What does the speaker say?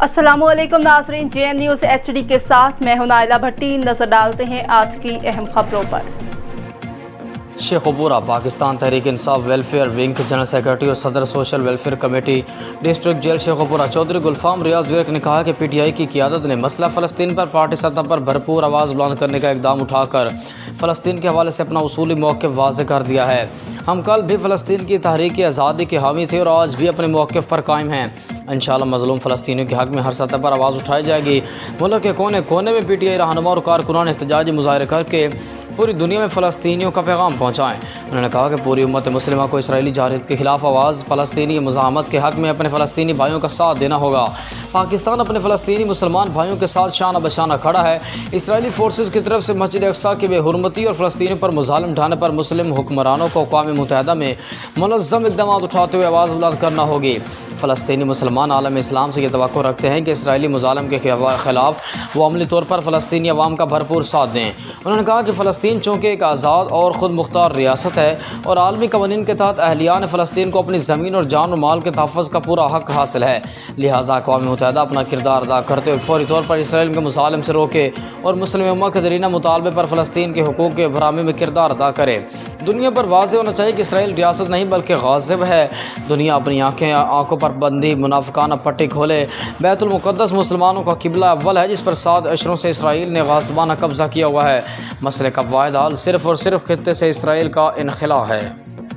अस्सलाम वालेकुम नाज़रीन, JN न्यूज़ HD के साथ मैं हूं नाइला भट्टी। नजर डालते हैं आज की अहम खबरों पर। शेखुपुरा पाकिस्तान तहरीक इंसाफ वेलफेयर विंग के जनरल सेक्रेटरी और सदर social welfare committee district jail Sheikhupura Chaudhry Gulfam Riaz Virk ने कहा कि PTI की क़यादत ने मसला फ़लस्तीन पर पार्टी सतह पर भरपूर आवाज़ बुलंद करने का इक़दाम उठाकर फ़लस्तीन के हवाले से अपना उसूली मौक़िफ़ वाज़ेह कर दिया है। हम कल भी फ़लस्तीन की तहरीक आज़ादी के हामी थे और आज भी अपने मौक़िफ़ पर कायम हैं। इंशाअल्लाह मज़लूम फ़लस्तीनियों के हक़ में हर सतह पर आवाज़ उठाई जाएगी। मुल्क के कोने कोने में PTI रहनुमा और कारकुनान एहतजाजी मुज़ाहरे करके पूरी दुनिया में फ़लस्तीनियों का पैगाम पहुँचाएँ। उन्होंने कहा कि पूरी उम्मत मुस्लिमा को इसराइली जारहत के ख़िलाफ़ आवाज़ फ़लस्तीनी मुज़ाहमत के हक़ में अपने फ़लस्तीनी भाइयों का साथ देना होगा। पाकिस्तान अपने फ़लस्तीनी मुसलमान भाइयों के साथ शाना बशाना खड़ा है। इसराइली फ़ोर्सेस की तरफ से मस्जिद अक्सा की बेहुरमती और फ़लस्तीनियों पर मुज़ालिम ढाने पर मुस्लिम हुक्मरानों को अक़वाम मुत्तहिदा में मुनज़्ज़म इक़दाम उठाते हुए आवाज़ बुलंद करना होगी। फ़लस्तीनी मुसलमान आलम इस्लाम से ये तवक्को रखते हैं कि इसराइली मुज़ालिम के ख़िलाफ़ वो अमली तौर पर फ़लस्तीनी अवाम का भरपूर साथ दें। उन्होंने कहा कि फ़लस्तीन चूँकि एक आज़ाद और ख़ुद मुख्तार रियासत है और आलमी क़वानीन के तहत अहलियान फ़लस्तीन को अपनी ज़मीन और जान और माल के तहफ़्फ़ुज़ का पूरा हक़ हासिल है, लिहाजा अक़वाम मुत्तहिदा अपना किरदार अदा करते हुए फ़ौरी तौर पर इसराइल के मुज़ालिम से रोके और मुस्लिम उम्मा के दरीना मुतालबे पर फ़लस्तीन के हुकूक़ के फराहमी में किरदार अदा करे। दुनिया पर वाज़ेह होना चाहिए कि इसराइल रियासत नहीं बल्कि गाज़िब है। दुनिया अपनी आँखों पर बंदी मुनाफ़िकाना पट्टी खोले। बैतुल मुक़द्दस मुसलमानों का क़िबला अव्वल है जिस पर 7 अशरों से इसराइल ने गासिबाना कब्ज़ा किया हुआ है। मसले का वाहिद हल सिर्फ़ और सिर्फ खित्ते से इसराइल का इनख़ला है।